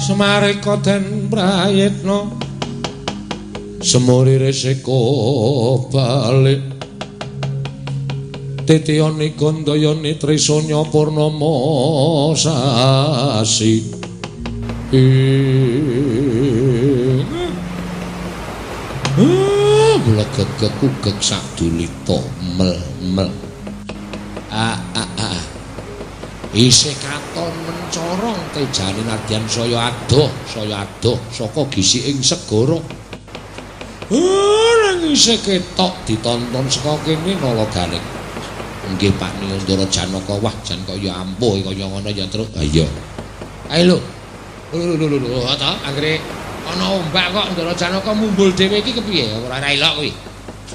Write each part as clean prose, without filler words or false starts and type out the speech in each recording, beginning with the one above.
Semarika den prayitna semuri resiko balik titiyane gandayane trisanya purnama sasi Legegek sadulita mel isih katon mencorong tejane nadyan saya adoh saka gisiking segara nang isih ketok ditonton saka kene nalagane nggih Pak Nindara Janaka wah jan kaya ampuh kaya ngono ya terus ha iya ayo lho ta anggere ana ombak kok Ndara Janaka mumbul dhewe iki kepiye ora elok kuwi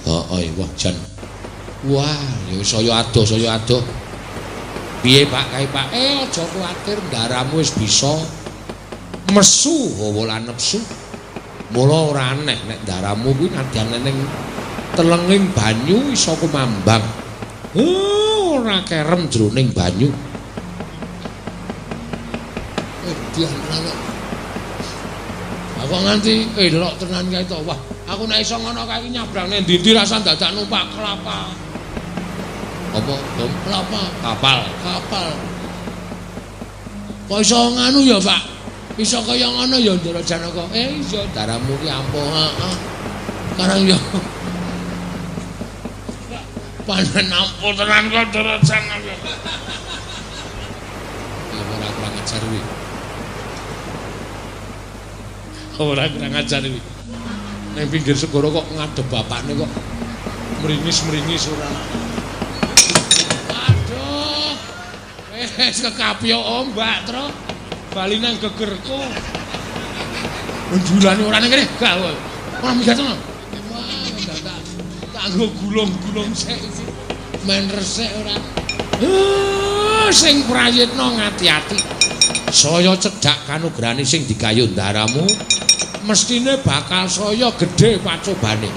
heeh wah jan wah ya saya adoh piye Pak kae Pak aja kuwatir ndaramu wis bisa mesu hawa lan nepsu mula ora aneh nek ndaramu kuwi nadyan ning telenging banyu iso kumambang ora kerem jroning banyu dian ana aku nganti elok tenan kae to wah aku nek iso ngono kae nyabrang ning ndi-ndi rasa dadak numpak kelapa apa kelapa kapal kok iso nganu ya Pak iso kaya ngono ya Ndara Janaka iya daramu ki ampuh heeh karang ya panen ampuh tenan kok Ndara Janaka ya ora kurang ajar kuwi ora kurang ajar kuwi ning pinggir segara kok ngadep bapakne kok meringis ora wis kekapyo ombak tro bali nang gegerku njulane ora nang kene gak ora minggat ngono kanggo gulung-gulung sik iki men resik ora sing prayitna ngati-ati saya cedhak kanugrahane sing digayuh ndaramu mestine bakal saya gedhe pacobane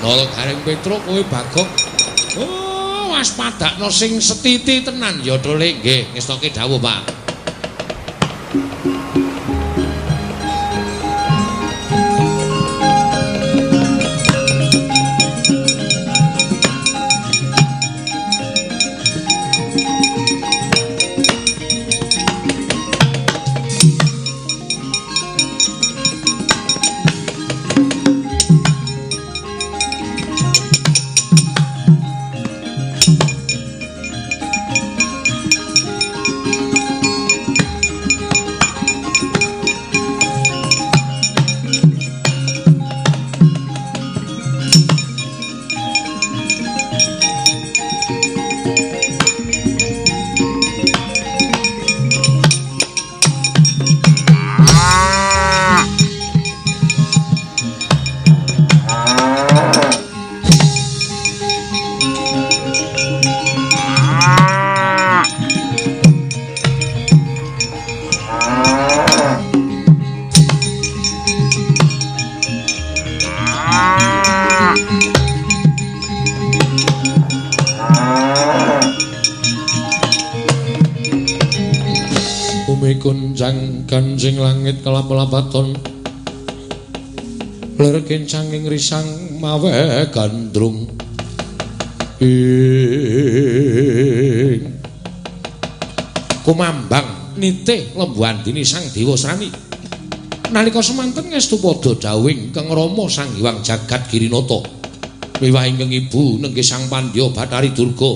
nala garing Petruk kowe Bagong waspadakno sing setiti tenan ya Dole nggih ngestoke dawuh Pak Kanjeng langit kelap-lapaton ler kencanging risang mawe gandrung kumambang nitih lembuandini sang dewa srani nalika semanten ngestu padha dawing Kang Rama Sang Hyang Jagat Girinata miwah ingkang ibu nenggih Sang Pandya Bathari Durga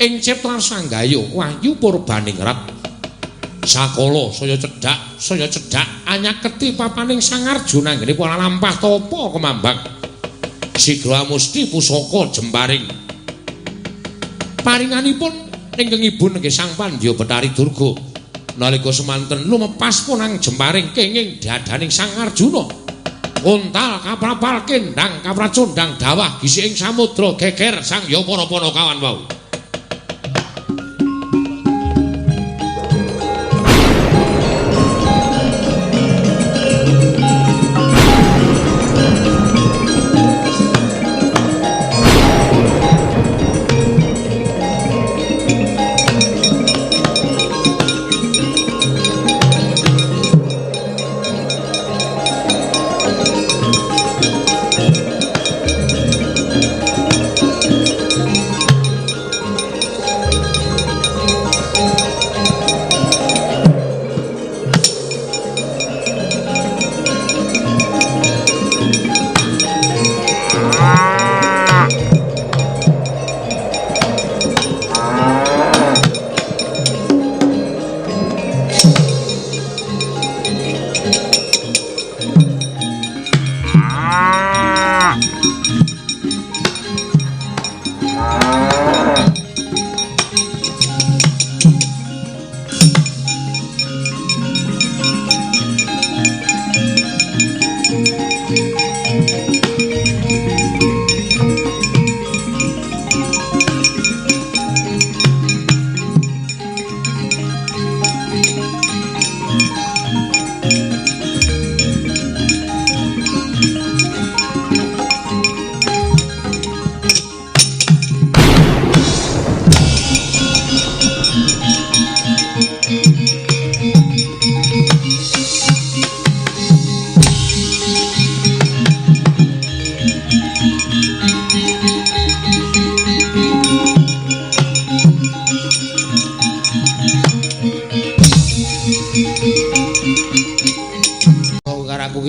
ing cipta sanggaya wahyu purbaning rat sakala saya cedhak anyaketi papaning Sang Arjuna nggene para lampah tapa kemambang sigra musti pusaka jemparing paringanipun ingkang ibu nenggih Sang Pandya Bathari Durga nalika semanten lumepas punang jemparing kenging dadaning Sang Arjuna untal kaprapal kendang kapracondang dawah gisiking samudra geger sang ya para-para kawan wau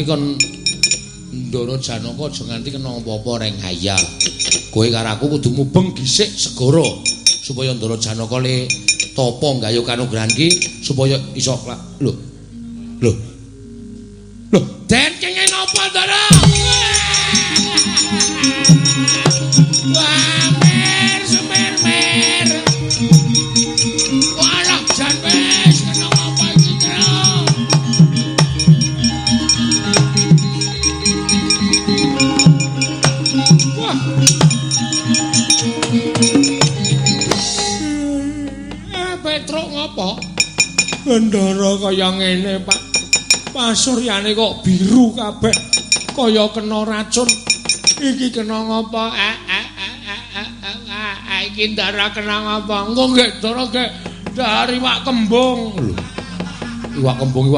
kuwi kon Ndara Janaka aja nganti kena apa-apa reng haya. Kowe karo aku kudu mubeng gisik segara supaya Ndara Janaka le tapa nggayuh kanugrahan ki supaya iso lho. Den kenging napa Ndara? Wah, mer. Walah jan wis kena apa iki, Tru? Wah. Petruk ngopo? Ndara kaya ngene, Pak. Pasuryane kok biru kabeh. Kaya kena racun. Iki kena ngopo? Iki Ndara kena ngopo? Engko nggih Ndara nggih dari iwak kembung. Lho. Iwak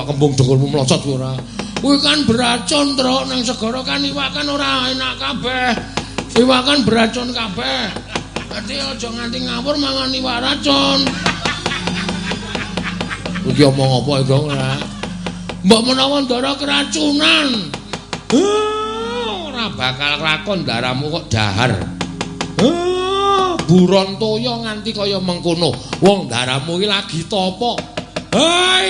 kembung dengkulmu mlocot ora. Kuwi kan beracun, Truk. Nang segara kan iwak kan ora enak kabeh. Iwak kan beracun kabeh. Dadi aja nganti ngawur mangan iwak racun. Iki omong apa iki ora? Mbok menawa Ndara keracunan. Ora bakal lakon Ndaramu kok dahar. Buron toya nganti kaya mengkono. Wong Ndaramu iki lagi tapa?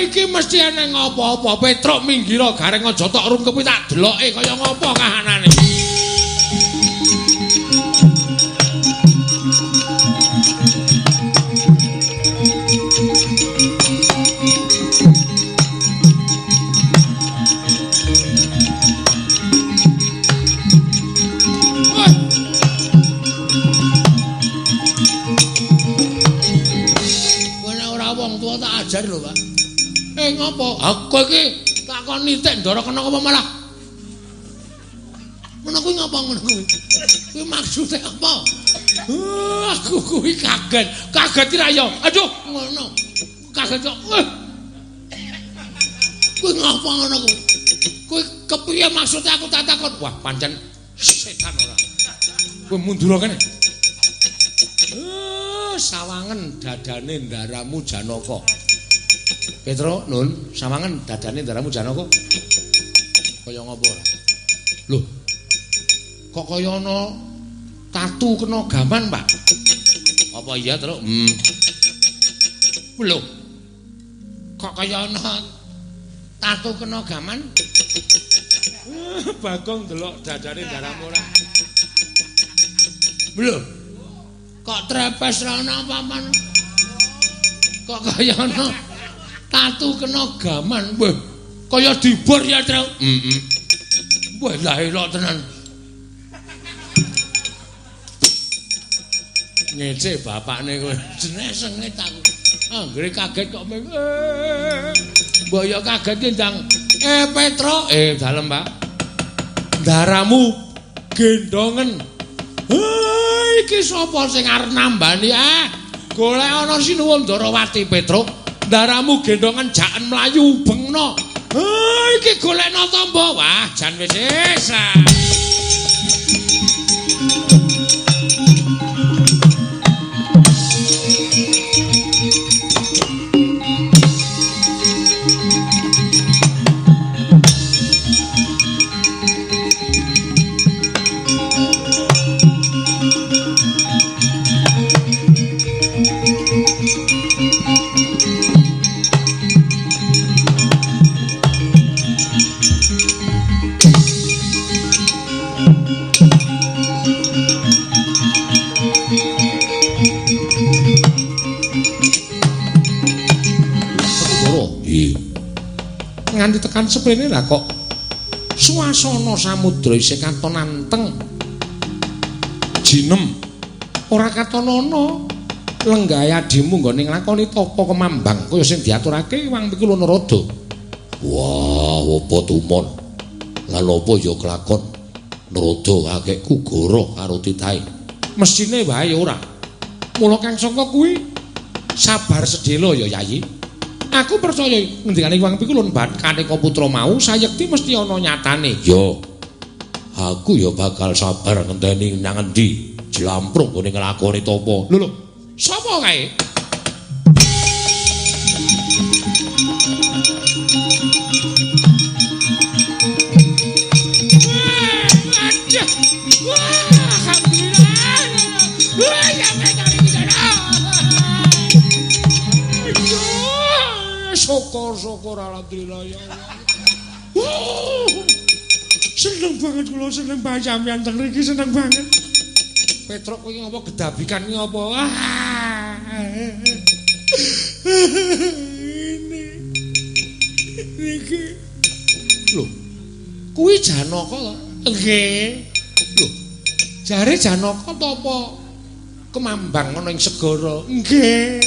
Iki mesti ana ngopo-opo. Petruk minggir gareng aja tok rungkepi tak deloke kaya ngopo kahanane. Tak ajar lho, Pak. Ngopo? Aku iki takon nitik Ndara kena apa malah? Ngono kuwi ngapa ngono kuwi? Kuwi maksude apa? Aku kuwi kaget. Kaget ra ya. Aduh, ngono. Kaget kok. Kuwi ngapa ngono kuwi? Kuwi kepiye maksude aku tak takon? Wah, pancen setan ora. Kuwi mundur kene. Sawangen dadane Ndaramu Janaka. Petruk, Nun, sawangen dadane Ndaramu Janaka. Kaya ngopo ora? Lho. Kok kaya ana tatu kena gaman, Pak? Apa iya, Truk? Lho. Kok kaya ana tatu kena gaman? Bagong delok dadane Ndaramu ora. Lho. Kok trepes ra ana apa-apa. Kok kaya ana tatu kena gaman. Wah, kaya dibor ya, Truk. Wah, la elok tenan. Ngece bapakne kowe. Jenesenge aku. Anggere kaget kok mbok ya kaget ki ndang. Petruk, dalem, Pak. Ndaramu gendongen. Iki sapa sing arep nambani golek ana Sinuwun Ndarawati Petruk. Ndaramu gendongan jaken mlayu bengno. Iki golekno tamba. Wah, jan wis. Nganti tekan seprene lah kok suasana samudra isih katon anteng jinem ora katon ana lenggahe adimu nggone nglakoni tapa kemambang kaya sing diaturake Wang Pikul Narada. Wah, apa tumon lan apa ya kelakon Narada kakek Kugoro karo titahe mesine wae ora. Mula kang saka kuwi sabar sedhela ya Yayi. Aku percaya ngendikane Wang Pikul bakane putra mau sayekti mesti ana nyatane. Ya. Aku ya bakal sabar ngenteni nang endi jlamprung gone nglakoni tapa. Lho, sapa kae? syukur alhamdulillah ya Allah. Seneng banget kula, seneng banget sampeyan teng mriki, seneng banget. Petruk kowe ngapa gedabikan ki apa? Niki. Lho. Kuwi Janaka to? Nggih. Lho. Jare Janaka to apa kemambang ana ing segara? Nggih.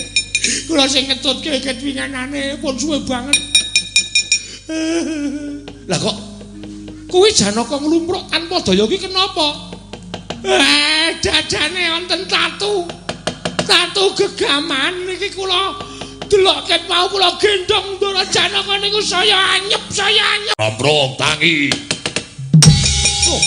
Kula sing ngetutke ket winganane pun suwe banget. Lah kok kuwi Janaka nglumpruk tanpa daya ki kenapa? Dadane wonten tatu. Tatu gegaman niki kula delok ket mau kula gendong Ndara Janaka niku saya anyep. Amprong tangi. Oh.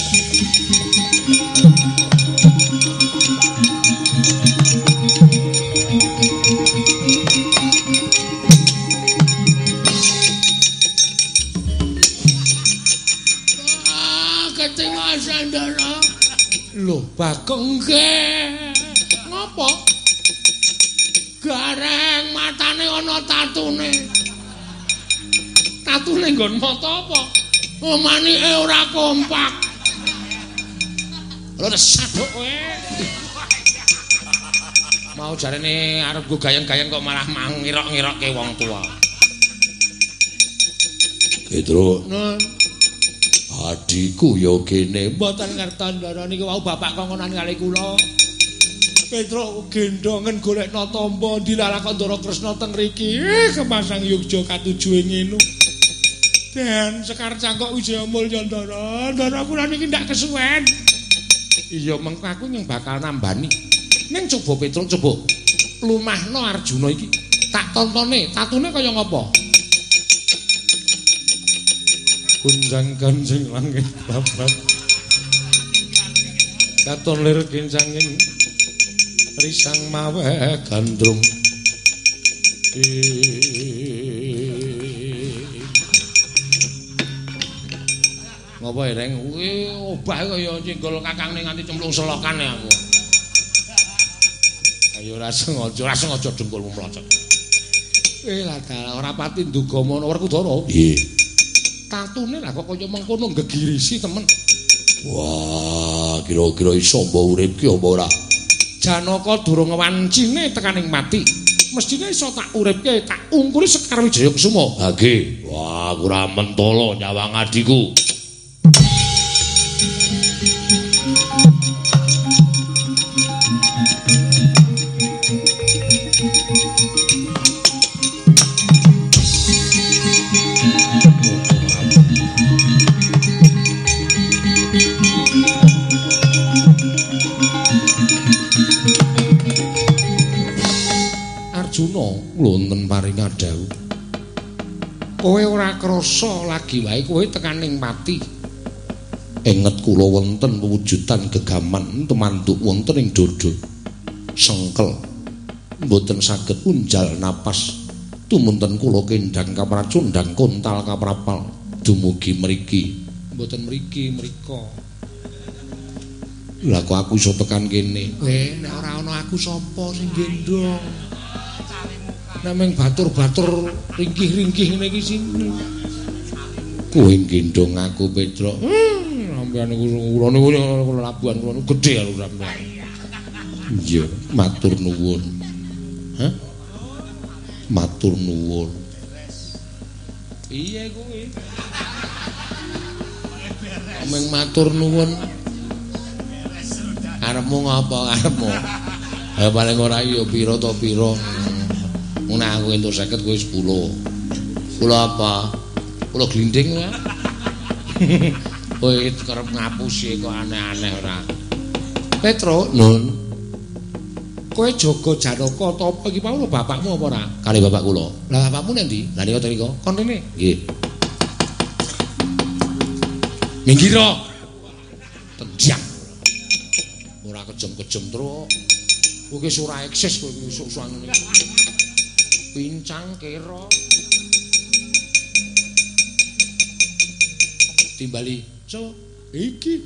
Ketingasan Ndara. Lho, Bagong nggih. Ngopo? Gareng matane ana tatune. Tatune nggon mata apa? Manike ora kompak. Lho saduk kowe. Mau jarene arep go gayeng-gayeng kok malah ngirok-ngirokke wong tua. Petruk. Adikku ya kene mboten ngerti Ndara niku wau bapak kongonan kali kula. Petruk gendongen golekno tamba dilalah Ndara Kresna teng mriki. Kemasang Yogya katujuhe ngene. Dan Sekar Cangkok Wijaya Mulya Ndara. Ndara kula niki ndak kesuwen. Iya mengko aku yang bakal nambani. Ning coba Petruk coba lumahno Arjuna iki. Tak tontone, tatune kaya ngapa? Kunjang Kanjeng Langit Babat katon lir kincanging risang mawe gandrung ngapa reng kuwi obah kaya cinggol kakangne nganti cemplung selokan aku ayo ora sengaja dengkulmu mlocot lah ora pati nduga mono Werkudara nggih tatune lah kok kaya mengkono gegirisi temen. Wah, kira-kira iso mbok urip ki apa ora? Janaka durung wancine tekaning mati. Mestine iso tak uripke, tak ungkuri Sekar Wijaya Kusuma. Ha nggih. Wah, ora mentolo nyawang adiku. Arjuna wonten paring adhawu. Kowe ora krasa lagi wae kowe tekaning mati. Enget kula wonten pewujudan gegaman temantuk wonten ing dada. Sengkel mboten saged unjal napas. Tumunten kula kendhang kapracundhang kontal kaprapal dumugi mriki. Mboten mriki mrika. Lah kok aku iso tekan kene. Nek ora ana aku sapa sing gendong? Nameng batur-batur ringkih-ringkih ngene iki sini. Kowe gendong aku Petruk. Sampeyan kula niku labuhan kula gedhe karo sampeyan. Iya, matur nuwun. Hah? Matur nuwun. Piye kowe? Meng matur nuwun. Arepmu ngapa arepmu? Ya paling ora ya pira to pira. Nek aku entuk 50 kowe 10. Kula apa? Kula glinding ya. Kowe kerep ngapusi kok aneh-aneh ora. Petruk, Nun. Kowe jaga Janaka ta apa iki mau bapakmu apa ora? Kali bapak kula. Lah bapakmu nek ndi? Lah nika mriko. Kon rene. Nggih. Minggiro. Tenjang. Ora kejem-kejem terus. Kowe ki ora eksis kowe susah ngene. Pincang kira. Timbali. So, iki.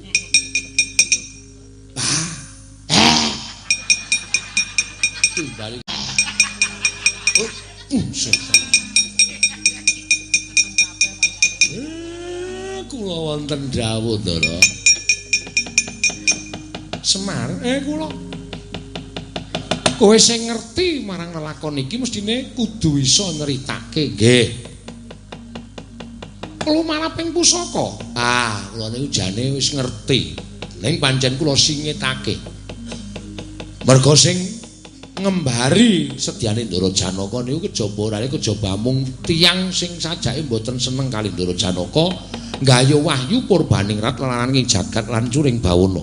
Timbali. kula wonten dawuh Ndara. Semar, kula. Kowe sing ngerti marang lelakon iki mestine kudu iso nyeritake, nggih. Lumaraping pusaka. Kula niku jane wis ngerti. Ning pancen kula singitake. Merga sing ngembari sediane Ndara Janaka niku kejaba rene kejaba mung tiyang sing sajake mboten seneng kali Ndara Janaka, nggayo wahyu purbaningrat lan ing jagat lan curing bawana.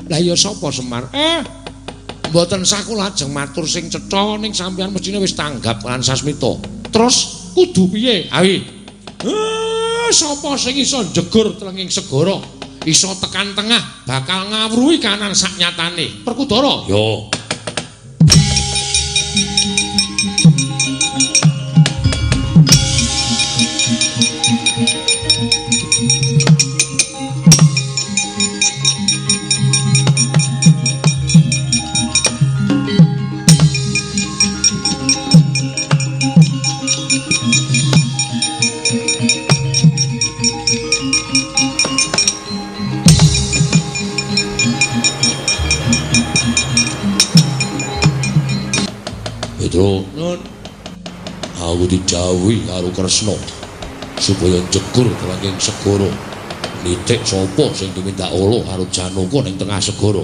Lah ya sapa Semar? Mboten sah kula ajeng matur sing cetha ning sampeyan mestine wis tanggap lan sasmita. Terus kudu piye? Awi. Sapa sing iso jegur telenging segara, iso tekan tengah, bakal ngawruhi kanan saknyatane. Perkudara. Yo. Petro, aku didhawuhi karo Kresna supaya jegur telenging segara. Nitik sapa sing tumindak ala karo Janaka ning tengah segara.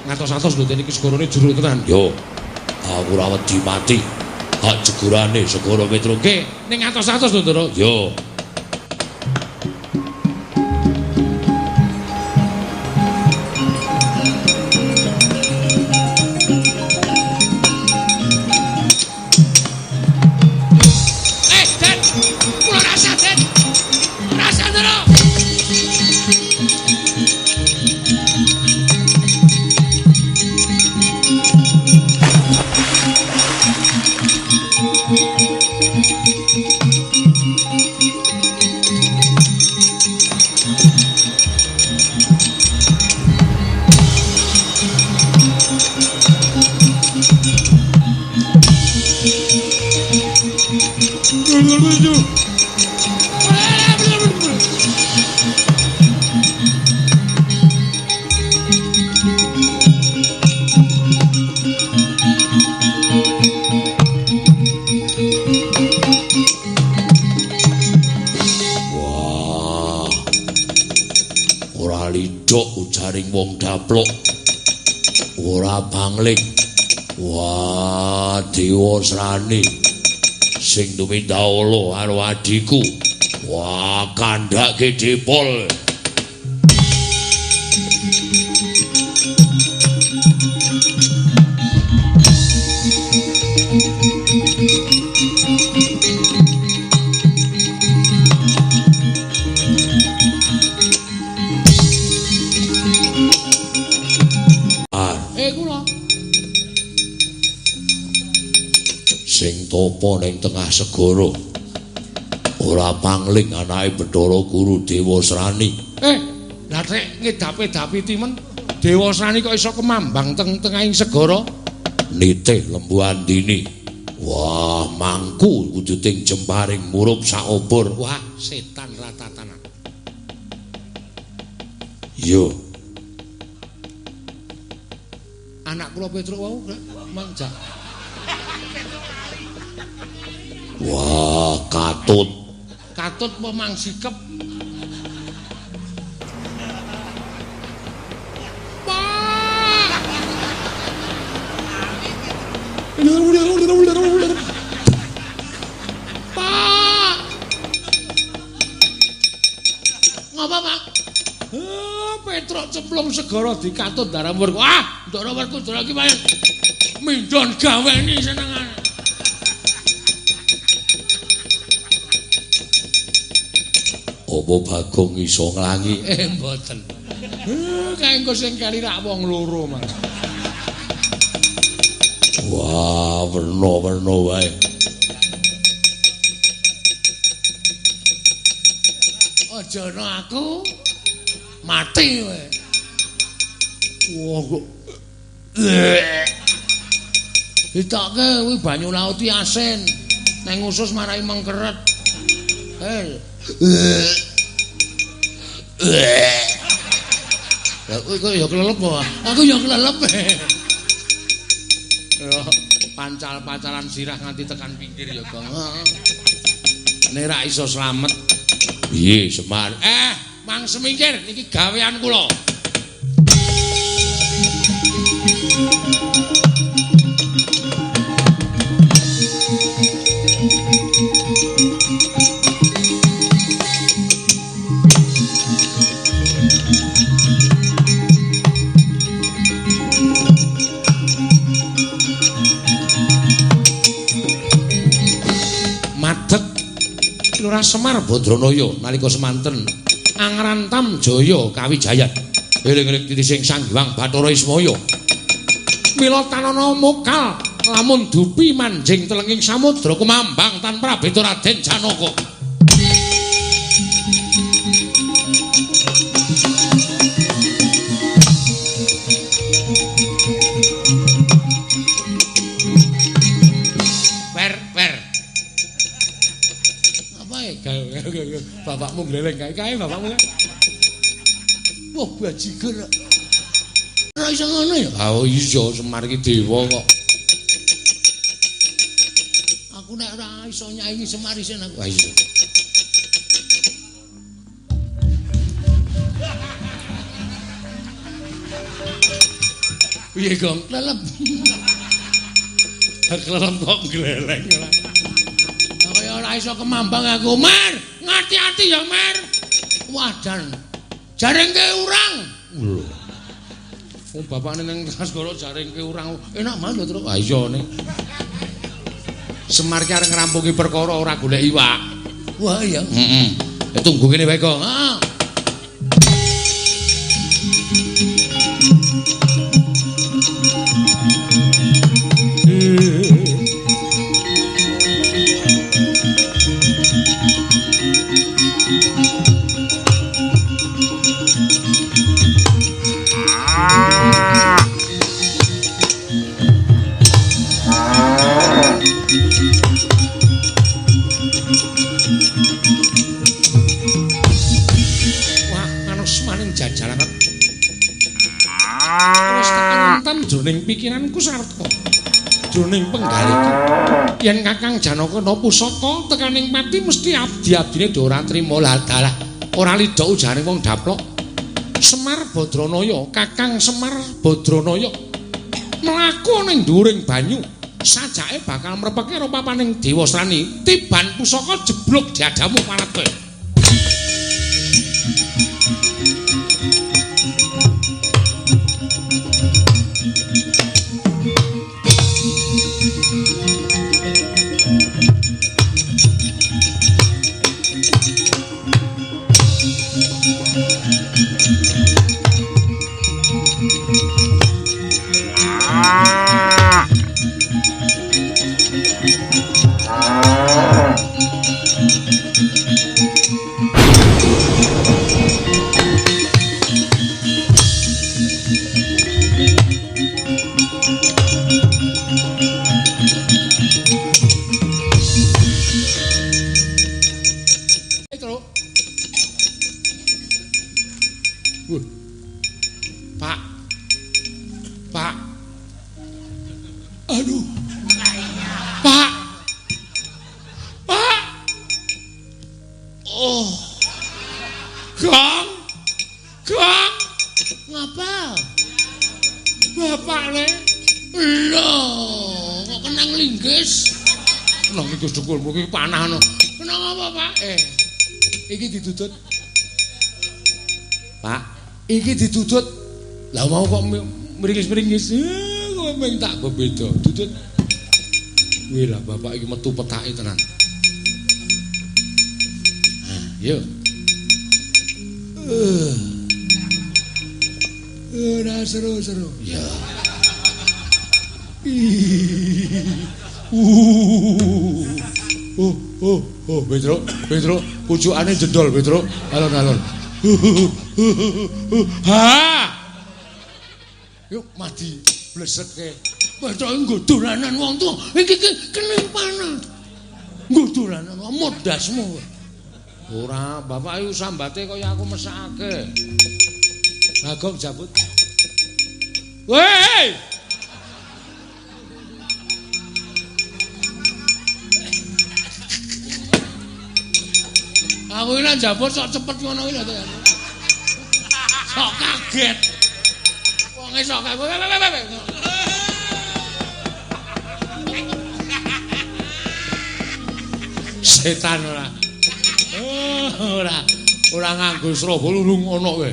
Ngatos-atos lho niki segarane jero tenan. Yo. Aku ora wedi mati. Hak jegurane segara Petro. Nggih, ning ngatos-atos lho, Ndara. Yo. Wong daplok ora bangling. Wah, Dewa Srani sing tumindak ala karo adiku. Wah, kandhake dipol. Topo ning tengah segara ora pangling anake Bathara Guru Dewa Srani. Lah nek ngedapi-dapi timen Dewa Srani kok iso kemambang teng-tengahing segara? Nitih Lembu Andini. Wah, mangku kudu ting jemparing murup sak obor. Wah, setan ratatanan. Yo. Anak kula Petruk wau manjak. Wah, katut. Katut apa mang sikep? Pak! Pak! Ngapa, Pak? Petruk cemplung segara dikatut darah murku. Ndara werku ndara iki payen mindhon gaweni senengane. Apa Bagong iso nglangi? Mboten. Kanggo sing kali rak wong loro malah. Wah, werna-werna wae. Aja ana aku mati wae. Wah kok. Ditokke kuwi banyu laut iki asin. Nang usus marai mengkeret. Lah kowe kok ya kelelep kok. Aku ya kelelep. Yo pancal-pancalan sirah nganti tekan pinggir ya, Gong. Nek ra iso slamet. Piye, Semar? Mang semingkir iki gawean kula. Lurah Semar Badranaya nalika semanten Angrantam Jaya Kawijayan eling-eling titising Sang Hyang Bathara Ismaya mila tanana mokal lamun dupi manjing telenging samudra kumambang tanpa beda Raden Janaka bapakmu gleleng kae bapakmu. Wah, bajigur. Ora iso ngono ya. Oh iya, Semar iki dewa kok. Aku nek ora iso nyanyi Semar isen aku. Ah iya. Piye, Gong? Klelep. Klelep kok gleleng ora. Kaya ora iso kemambang aku, Mar. Ngati-ati ya, Mar. Wadan. Jaringke urang. Lho. Wong bapakne ning Trasgara jaringke urang. Enak banget lho, Tru. Ah iya ne. Semar ki arep ngrampungi perkara ora golek iwak. Wah iya. Heeh. Tunggu kene wae, Kong. Heeh. Jroning pikiranku sarta jroning penggaliku yen Kakang Janaka no pusaka tekaning pati mesti abdi-abdine ora trima dalah ora lidha ujare wong daplok Semar Badranaya Kakang Semar Badranaya mlaku ning dhuwuring banyu sajake bakal mrepeke karo papaning Dewa Srani tiban pusaka jeblok diadamu parat kowe. Iki panah no. Kenapa apa, Pak? Iki ditutut. Pak, iki ditutut. Lah mau kok meringis-meringis. Kok meng tak beda. Tutut. Wih lah bapak iki metu petake tenan. Nah, yo. Ora seru-seru. Ya. Petro, pucukane jendol, Petro. Alon-alon. Ha! Yuk mati bleseke. Petro nggo dolanan wong tuwa. Iki kene panah. Nggo dolanan modasmu. Ora, bapak iku sambate kaya aku mesake. Bagong jabut. Woi! Aku iki njabut sok cepet ngono iki lho. Sok kaget. Wonge sok kaget. Setan ora. Ora nganggo sraba lurung ngono kowe.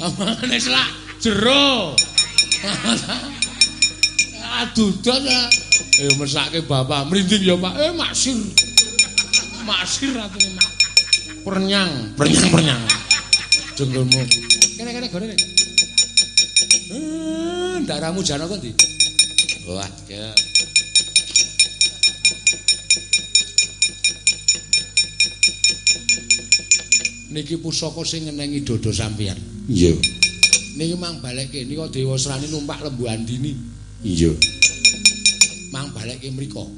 Amane selak jero. Adudon mesake bapak mrinding ya Pak. Maksir. Maksir atine Mak. Pernyang. Jenggolmu. Kene gone. Darahmu Janaka ndi? Wah, ya. Niki pusaka sing ngenengi dodo sampeyan. Iya. Niki mang balekke nika Dewa Srani numpak Lembu Andini. Iya. Mang balekke mriko.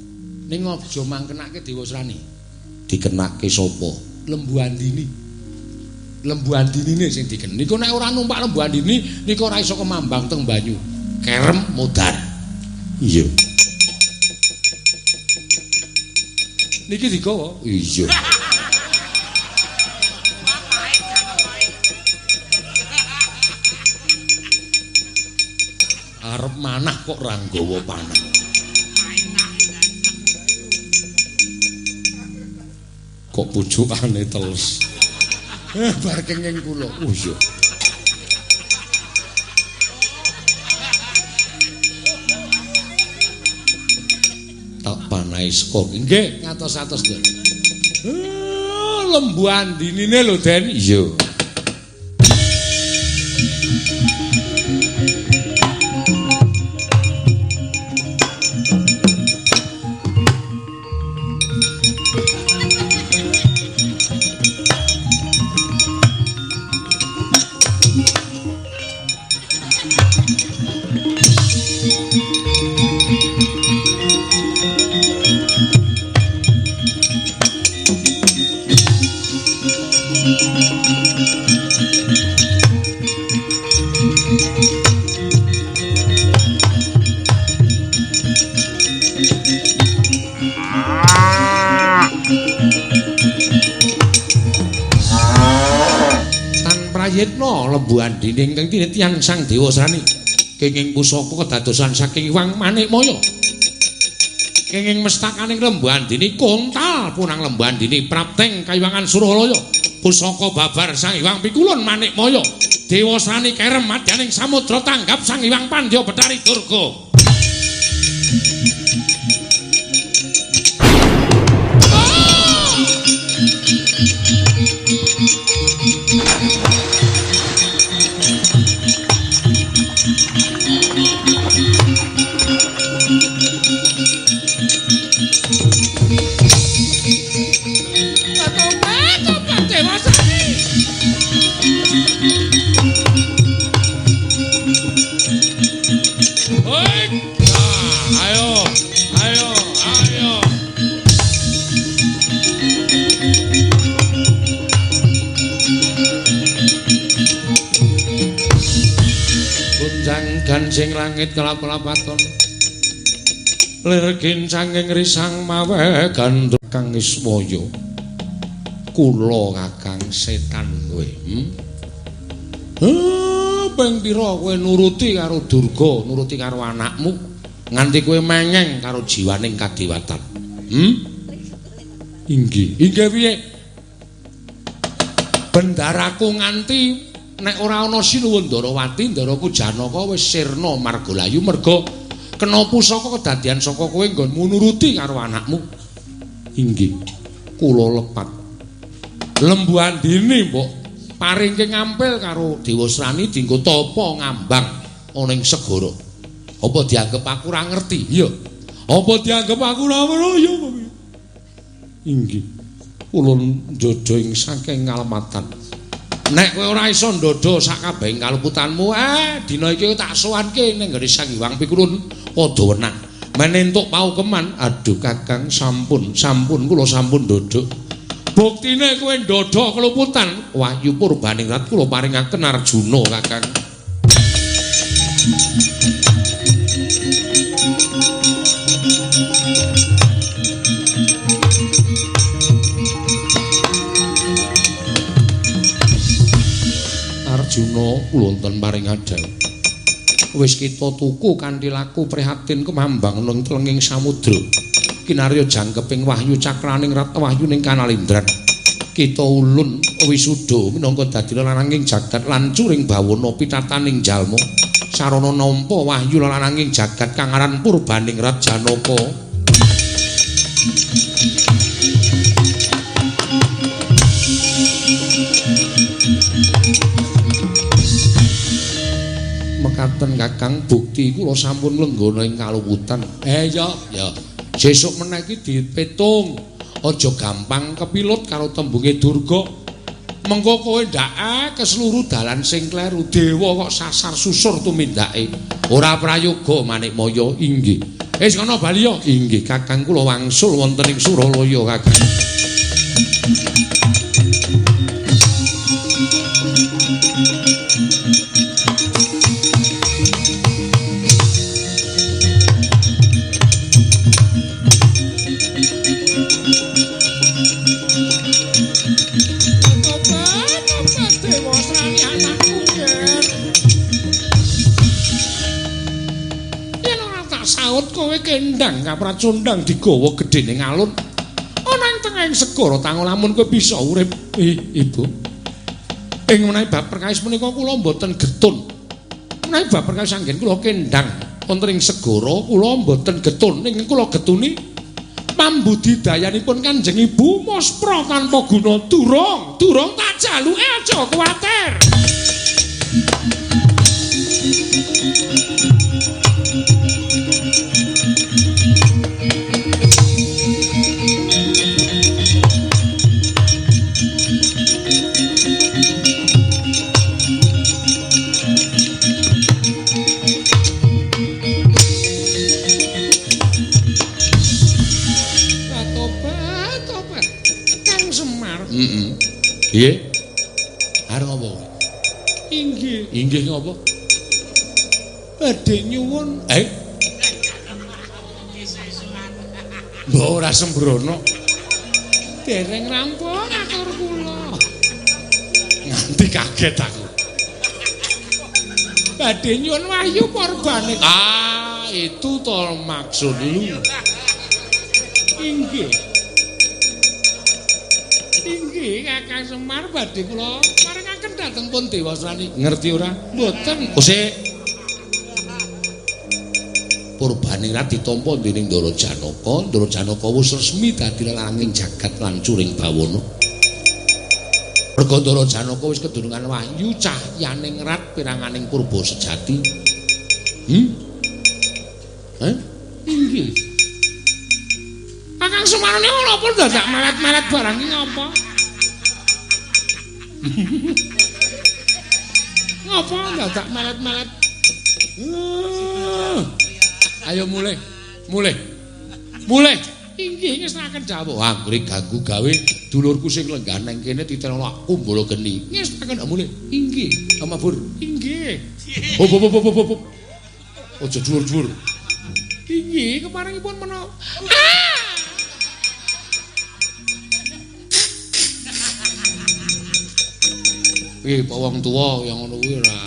Ning aja mangkenake Dewa Srani. Dikenake sapa? Lembu Andini. Lembu Andinine sing diken. Niku nek ora numpak Lembu Andini nika ora iso kemambang teng banyu. Kerem modar. Iya. Niki digawa? Iya. Arep manah kok ora nggawa panah. Kok pujukane teles. Bar kenging kula. Oh iya. Tak panahi saka. Nggih, ngatos-atos, Den. Lembu Andinine lho, Den. Iya. Lembu Andini ingkang tinitian Sang Dewa Srani kenging pusaka kedadosan saking Iwang Manikmaya. Kenging mestakaning Lembu Andini kontal punang Lembu Andini prapteng Kaiwangan Suralaya. Pusaka babar Sang Iwang Pikulun Manikmaya. Dewa Srani kerem madyaning samudra tanggap Sang Iwang Pandya Betari Durga. Gansing langit kelap-kelapaton lir gincanging risang mawe gandrung Kang Ismaya kula Kakang Setan kowe ping pira kowe nuruti karo Durga nuruti karo anakmu nganti kowe mengeng karo jiwaning kadewatan inggih piye bendaraku nganti nek ora ana Sinuwun Ndarawati Ndaraku Janaka wis sirna margalayu merga kena pusaka kedadian saka kowe nggonmu nuruti karo anakmu. Inggih, kula lepat. Lembu Andini mbok paringke ngampil karo Dewa Srani dienggo tapa ngambang ana ing segara. Apa dianggep aku ora ngerti? Iya. Apa dianggep aku ora weruh? Ya. Inggih. Kula njojo ing saking ngalematan. Nek kowe ora iso ndodho sak kabehing kaluputanmu, dina iki tak sowanke ning nggone Sang Hyang Pikulun padha wenang. Men entuk paukeman, aduh Kakang sampun kula sampun ndodho. Buktine kowe ndodho keluputan. Wahyu Purbaningrat kula paringaken Arjuna, Kakang. Arjuna kula wonten paringadal. Wis kita tuku kanthi laku prihatin kemambang ning telenging samudra. Kinarya jangkeping wahyu cakraning rat wahyu ning Kanalindran. Kita ulun wisuda minangka dadi lananging jagat lan curing bawana pitataning jalma. Sarana nampa wahyu lananging jagat kang aran Purbaningrat Janaka. Mekaten Kakang, bukti kula sampun lenggana ing kaluputan. Ya. Sesuk meneh iki dipetung. Aja gampang kepilut karo tembunge Durga. Mengko kowe ndake keseluruh dalan sing kleru. Dewa kok sasar susur tumindake. Ora prayoga Manikmaya. Inggih. Wis kana bali ya. Inggih, Kakang kula wangsul wonten ing Suralaya, Kakang. Kowe kendang kapracundang digawa gedene ngalun ana ing tengahing segara tangon lamun kowe bisa urip. Ibu, ing menawi bab perkawis menika kula mboten getun. Menawi bab perkawis anggen kula kendang wonten ing segara kula mboten getun. Ning kula getuni pambudidayanipun Kanjeng Ibu Mospra tanpa guna. Durung tak jaluke, aja kuwatir. Nggih. Arep apa kowe? Inggih. Inggih ngapa? Badhe nyuwun. Mbok ora sembrono. Dereng rampung atur kula. Nganti kaget aku. Badhe nyuwun wahyu Purbaningrat. Itu to maksud lu. Inggih. Kakang Semar badhe kula maringaken dhateng pun Dewasrani. Ngerti ora? Mboten. Sik. Purbaningrat ditampa dening Ndara Janaka. Ndara Janaka wis resmi dadi lananging jagat lan curing bawana. Merga Ndara Janaka wis kedunungan wahyu cahyaning rat piranganing purba sejati. Inggih. Kakang Semar niku napa dadak melet-melet barang iki ngapa? Ngapa dadak melet-melet? Ayo mulih. Inggih ngesnaken dawuh. Anggere ganggu gawe dulurku sing lenggah nang kene titeno aku mbolo geni. Ngesnaken mulih. Inggih, Amabur. Inggih. Hop. Aja dhuwur-dhuwur. Inggih, keparingipun menawa. Pak wong tuwa yang ngono kuwi ora.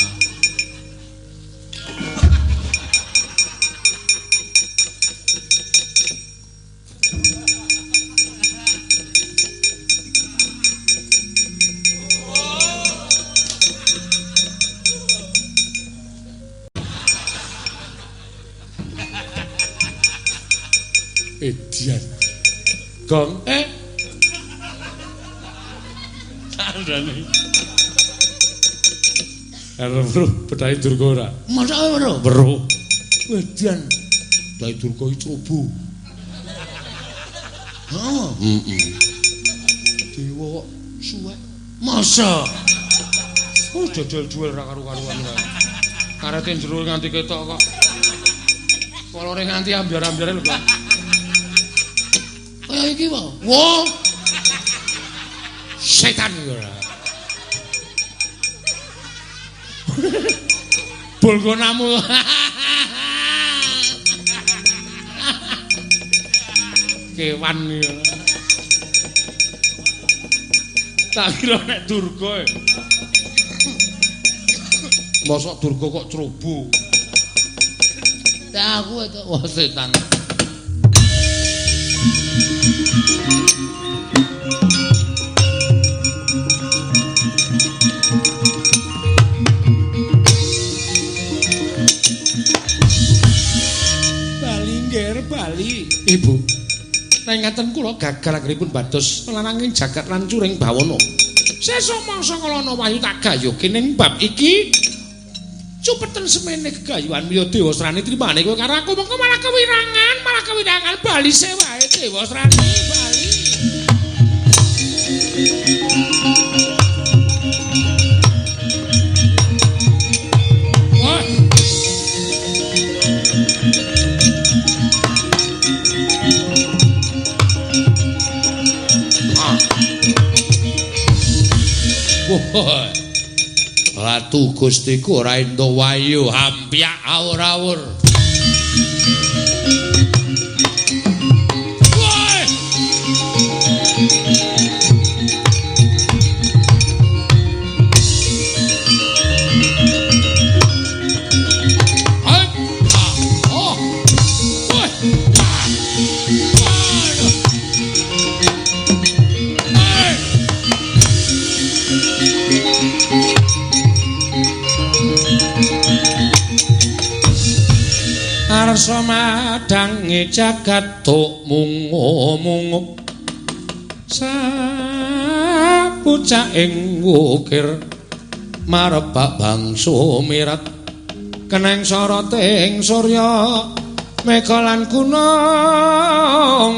Edian. Gong. Sandane. Weruh bedhahe Durga ora? Masa weruh? Weruh. Edian. Bedhahe Durga iki Cobo. Dewa kok suwek. Masa? Jajal-jual ra karu-karuan kae. Karete jero nganti ketok kok. Kolore nganti ambyar-ambyare lho. Kaya iki wae. Wah. setan Bolgonamu kewan ya tak kira nek Durga mosok Durga kok cerobo ya aku itu wah setan Bali ibu nang ngaten kula gagal anggenipun bados lananging jagat lan curing bawana sesuk mangsa kalana wayu tak gayuke ning bab iki cupeten semene gegayuhan miya Dewa Srani trimane kowe karo aku mengko malah kewirangan Bali sewae Dewa Srani Bali Ratu Gustiku ora ento wayu hampyak awur-awur. Arsa madange jagat tok mungo-mungo sapucak ing wukir marebak bangsa mirat keneng soroting surya mega lan gunung